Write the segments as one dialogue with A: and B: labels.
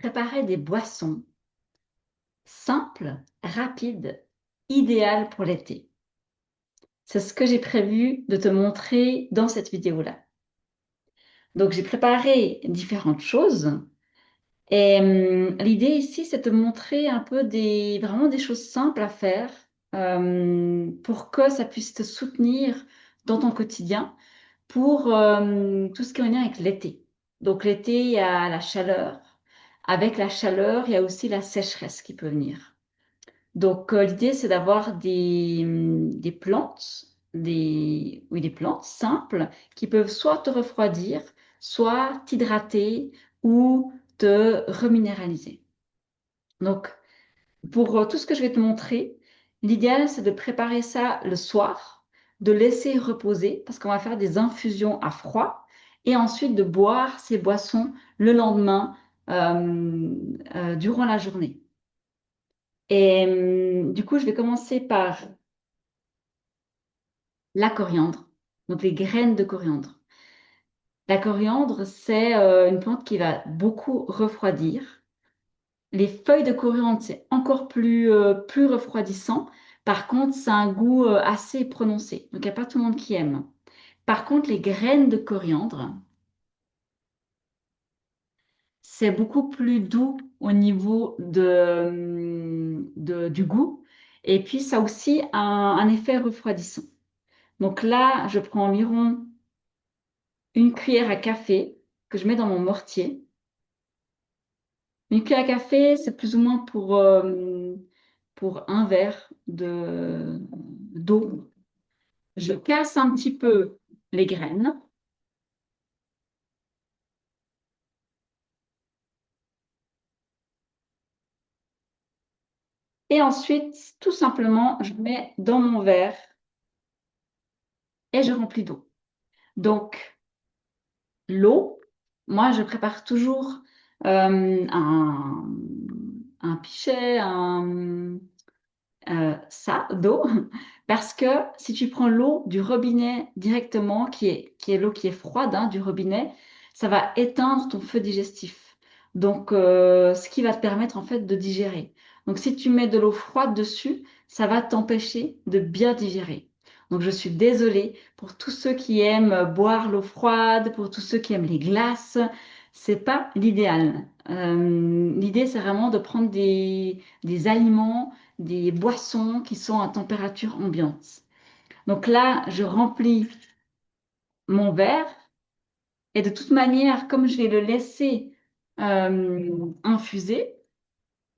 A: Préparer des boissons simples, rapides, idéales pour l'été. C'est ce que j'ai prévu de te montrer dans cette vidéo-là. Donc, j'ai préparé différentes choses et l'idée ici, c'est de te montrer un peu vraiment des choses simples à faire pour que ça puisse te soutenir dans ton quotidien pour tout ce qui est en lien avec l'été. Donc, l'été, il y a la chaleur. Avec la chaleur, il y a aussi la sécheresse qui peut venir. Donc, l'idée, c'est d'avoir des plantes, oui, des plantes simples qui peuvent soit te refroidir, soit t'hydrater ou te reminéraliser. Donc, pour tout ce que je vais te montrer, l'idéal, c'est de préparer ça le soir, de laisser reposer parce qu'on va faire des infusions à froid et ensuite de boire ces boissons le lendemain durant la journée. Et du coup, je vais commencer par la coriandre, donc les graines de coriandre. La coriandre, c'est une plante qui va beaucoup refroidir. Les feuilles de coriandre, c'est encore plus refroidissant. Par contre, ça a un goût assez prononcé. Donc, il n'y a pas tout le monde qui aime. Par contre, les graines de coriandre, c'est beaucoup plus doux au niveau du goût. Et puis, ça a aussi un effet refroidissant. Donc là, je prends environ une cuillère à café que je mets dans mon mortier. Une cuillère à café, c'est plus ou moins pour un verre d'eau. Je casse un petit peu les graines et ensuite, tout simplement, je mets dans mon verre et je remplis d'eau. Donc, l'eau, moi, je prépare toujours un pichet, ça d'eau parce que si tu prends l'eau du robinet directement, qui est l'eau qui est froide du robinet, ça va éteindre ton feu digestif. Donc, ce qui va te permettre en fait de digérer. Donc, si tu mets de l'eau froide dessus, ça va t'empêcher de bien digérer. Donc, je suis désolée pour tous ceux qui aiment boire l'eau froide, pour tous ceux qui aiment les glaces. C'est pas l'idéal. L'idée, c'est vraiment de prendre des aliments, des boissons qui sont à température ambiante. Donc là, je remplis mon verre et de toute manière, comme je vais le laisser infuser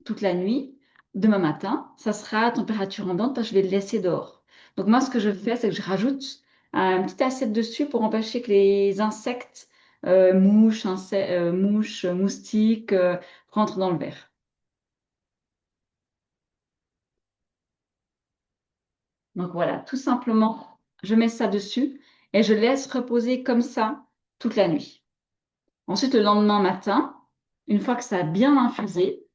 A: toute la nuit, demain matin, ça sera à température ambiante parce que je vais le laisser dehors. Donc moi, ce que je fais, c'est que je rajoute une petite assiette dessus pour empêcher que les insectes, mouches, moustiques, rentrent dans le verre. Donc voilà, tout simplement, je mets ça dessus et je laisse reposer comme ça toute la nuit. Ensuite, le lendemain matin, une fois que ça a bien infusé,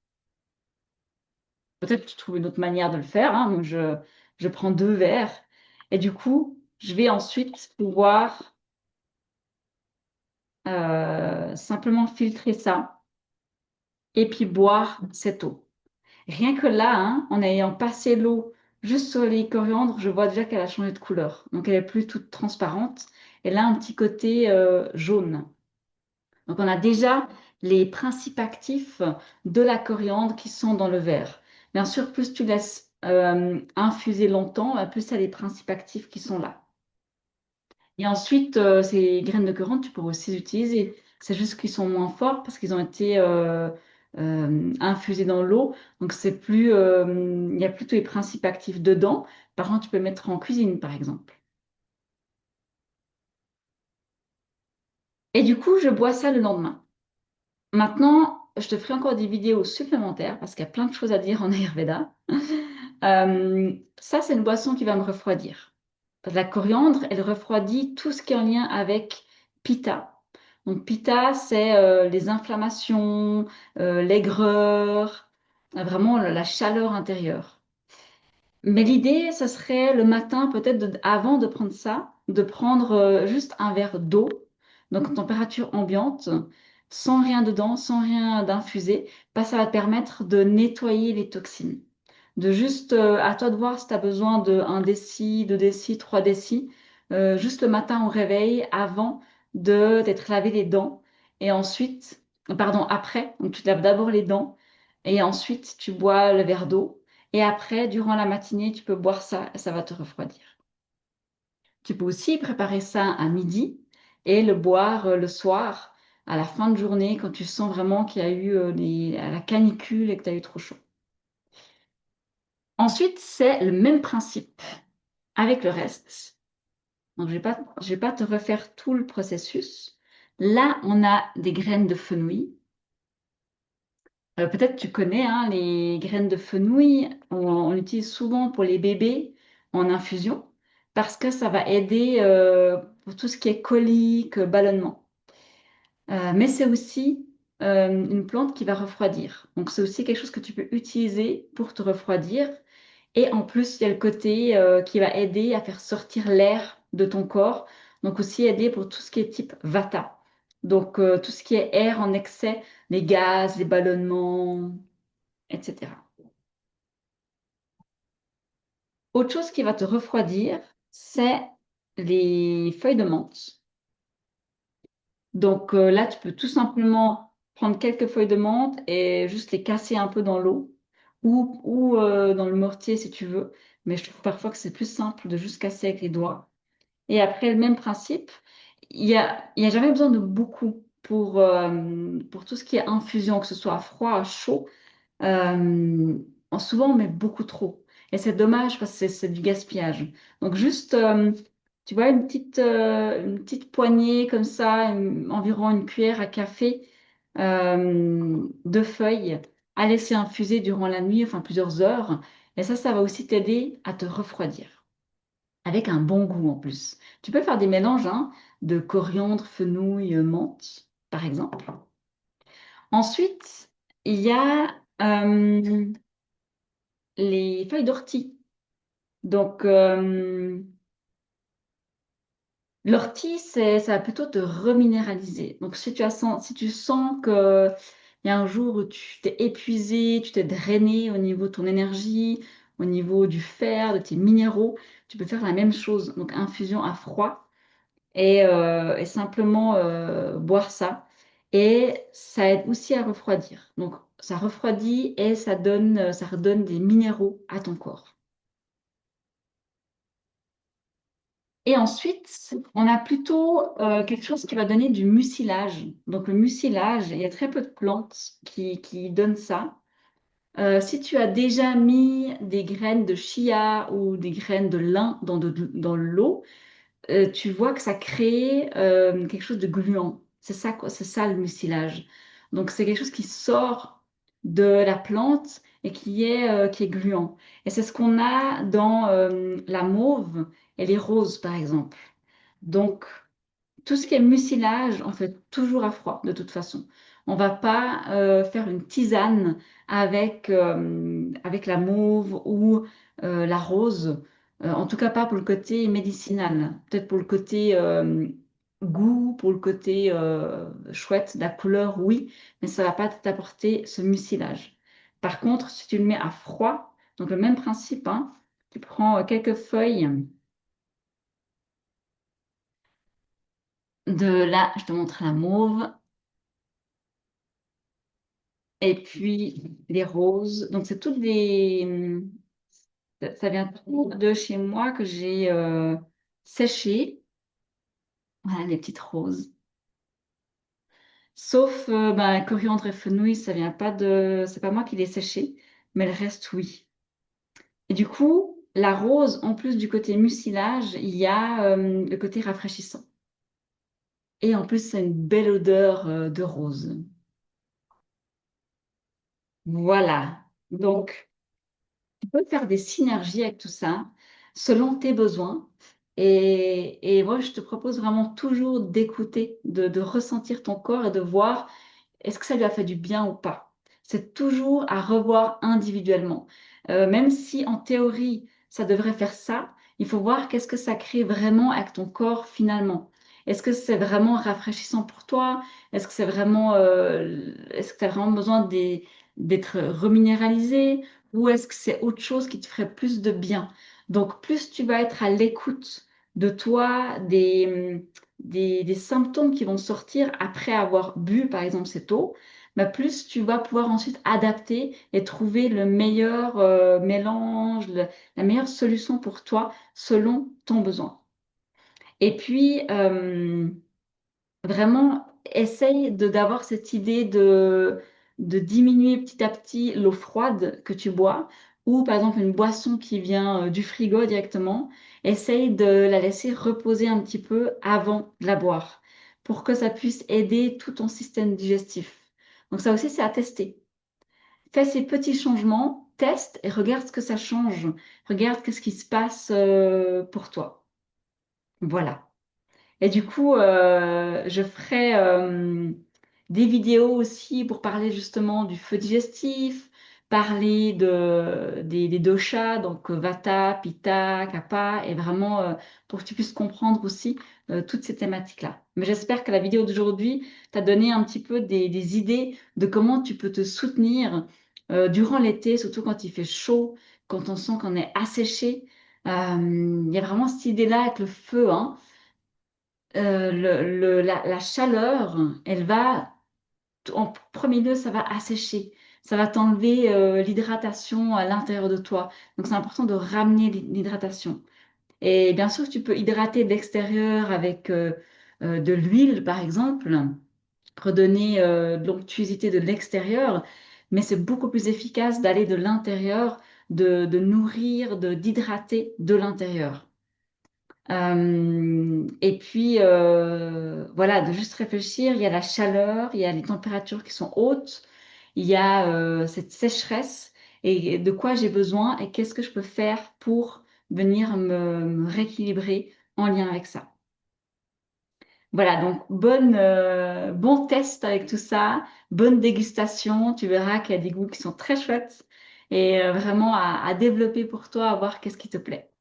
A: peut-être que tu trouves une autre manière de le faire, moi, je prends 2 verres et du coup, je vais ensuite pouvoir simplement filtrer ça et puis boire cette eau. Rien que là, en ayant passé l'eau juste sur les coriandres, je vois déjà qu'elle a changé de couleur. Donc elle est plus toute transparente. Elle a un petit côté jaune. Donc on a déjà les principes actifs de la coriandre qui sont dans le verre. Bien sûr, plus tu laisses infuser longtemps, plus tu as les principes actifs qui sont là. Et ensuite, ces graines de coriandre, tu pourrais aussi les utiliser. C'est juste qu'ils sont moins forts parce qu'ils ont été infusés dans l'eau. Donc, il y a plutôt les principes actifs dedans. Par contre, tu peux le mettre en cuisine, par exemple. Et du coup, je bois ça le lendemain. Maintenant, je te ferai encore des vidéos supplémentaires parce qu'il y a plein de choses à dire en Ayurveda. Ça, c'est une boisson qui va me refroidir. La coriandre, elle refroidit tout ce qui est en lien avec Pitta. Donc, Pitta, c'est les inflammations, l'aigreur, vraiment la chaleur intérieure. Mais l'idée, ce serait le matin, peut-être avant de prendre ça, de prendre juste un verre d'eau, donc température ambiante, sans rien dedans, sans rien d'infusé, bah, ça va te permettre de nettoyer les toxines. De juste, à toi de voir si tu as besoin de 1 déci, 2 décis, 3 décis, juste le matin au réveil, avant de t'être lavé les dents. Et ensuite, pardon, après, donc tu te laves d'abord les dents, et ensuite tu bois le verre d'eau. Et après, durant la matinée, tu peux boire ça, et ça va te refroidir. Tu peux aussi préparer ça à midi et le boire le soir, à la fin de journée, quand tu sens vraiment qu'il y a eu la canicule et que tu as eu trop chaud. Ensuite, c'est le même principe avec le reste. Donc, je vais pas te refaire tout le processus. Là, on a des graines de fenouil. Peut-être tu connais hein, les graines de fenouil. On l'utilise souvent pour les bébés en infusion parce que ça va aider pour tout ce qui est colique, ballonnement. Mais c'est aussi une plante qui va refroidir. Donc, c'est aussi quelque chose que tu peux utiliser pour te refroidir. Et en plus, il y a le côté qui va aider à faire sortir l'air de ton corps. Donc, aussi aider pour tout ce qui est type Vata. Donc, tout ce qui est air en excès, les gaz, les ballonnements, etc. Autre chose qui va te refroidir, c'est les feuilles de menthe. Donc là, tu peux tout simplement prendre quelques feuilles de menthe et juste les casser un peu dans l'eau ou dans le mortier si tu veux. Mais je trouve parfois que c'est plus simple de juste casser avec les doigts. Et après, le même principe, il y a jamais besoin de beaucoup pour tout ce qui est infusion, que ce soit à froid, à chaud. Euh, souvent, on met beaucoup trop. Et c'est dommage parce que c'est du gaspillage. Donc, juste, tu vois, une petite poignée comme ça, environ une cuillère à café de feuilles à laisser infuser durant la nuit, enfin plusieurs heures. Et ça va aussi t'aider à te refroidir. Avec un bon goût en plus. Tu peux faire des mélanges hein, de coriandre, fenouil, menthe, par exemple. Ensuite, il y a les feuilles d'ortie. Donc, l'ortie, ça va plutôt te reminéraliser. Donc, si tu sens que il y a un jour où tu t'es épuisé, tu t'es drainé au niveau de ton énergie, au niveau du fer, de tes minéraux, tu peux faire la même chose. Donc, infusion à froid et simplement boire ça. Et ça aide aussi à refroidir. Donc, ça refroidit et ça redonne des minéraux à ton corps. Et ensuite, on a plutôt quelque chose qui va donner du mucilage. Donc, le mucilage, il y a très peu de plantes qui donnent ça. Si tu as déjà mis des graines de chia ou des graines de lin dans l'eau, tu vois que ça crée quelque chose de gluant. C'est ça, quoi, c'est ça le mucilage. Donc, c'est quelque chose qui sort de la plante et qui est gluant. Et c'est ce qu'on a dans la mauve et les roses, par exemple. Donc, tout ce qui est mucilage, on fait toujours à froid, de toute façon. On va pas faire une tisane avec la mauve ou la rose. En tout cas, pas pour le côté médicinal. Peut-être pour le côté goût, pour le côté chouette, de la couleur, oui, mais ça va pas t'apporter ce mucilage. Par contre, si tu le mets à froid, donc le même principe, hein, tu prends quelques feuilles de là, je te montre la mauve. Et puis les roses. Donc, c'est toutes ça vient tout de chez moi que j'ai séché. Voilà, les petites roses. Sauf ben, coriandre et fenouil, ça vient pas de. C'est pas moi qui les séché, mais le reste, oui. Et du coup, la rose, en plus du côté mucilage, il y a le côté rafraîchissant. Et en plus, c'est une belle odeur de rose. Voilà. Donc, tu peux faire des synergies avec tout ça selon tes besoins. Et moi, je te propose vraiment toujours d'écouter, de ressentir ton corps et de voir est-ce que ça lui a fait du bien ou pas. C'est toujours à revoir individuellement. Même si en théorie, ça devrait faire ça, il faut voir qu'est-ce que ça crée vraiment avec ton corps finalement. Est-ce que c'est vraiment rafraîchissant pour toi? Est-ce que tu as vraiment besoin d'être reminéralisé? Ou est-ce que c'est autre chose qui te ferait plus de bien? Donc, plus tu vas être à l'écoute de toi, des symptômes qui vont sortir après avoir bu, par exemple, cette eau, bah, plus tu vas pouvoir ensuite adapter et trouver le meilleur mélange, la meilleure solution pour toi selon ton besoin. Et puis, vraiment, essaye d'avoir cette idée de diminuer petit à petit l'eau froide que tu bois, ou par exemple une boisson qui vient du frigo directement. Essaye de la laisser reposer un petit peu avant de la boire, pour que ça puisse aider tout ton système digestif. Donc ça aussi, c'est à tester. Fais ces petits changements, teste et regarde ce que ça change. Regarde qu'est-ce qui se passe pour toi. Voilà. Et du coup, je ferai des vidéos aussi pour parler justement du feu digestif, parler des doshas, donc Vata, Pitta, Kapha, et vraiment pour que tu puisses comprendre aussi toutes ces thématiques-là. Mais j'espère que la vidéo d'aujourd'hui t'a donné un petit peu des idées de comment tu peux te soutenir durant l'été, surtout quand il fait chaud, quand on sent qu'on est asséché. Il y a vraiment cette idée-là avec le feu, hein. La chaleur, elle va, en premier lieu, ça va assécher, ça va t'enlever l'hydratation à l'intérieur de toi. Donc, c'est important de ramener l'hydratation. Et bien sûr, tu peux hydrater de l'extérieur avec de l'huile, par exemple, redonner de l'onctuosité de l'extérieur, mais c'est beaucoup plus efficace d'aller de l'intérieur, de nourrir, d'hydrater de l'intérieur. Et puis, voilà, de juste réfléchir, il y a la chaleur, il y a les températures qui sont hautes, il y a cette sécheresse, et de quoi j'ai besoin et qu'est-ce que je peux faire pour venir me rééquilibrer en lien avec ça. Voilà, donc bon test avec tout ça, bonne dégustation, tu verras qu'il y a des goûts qui sont très chouettes et vraiment à développer pour toi, à voir qu'est-ce qui te plaît.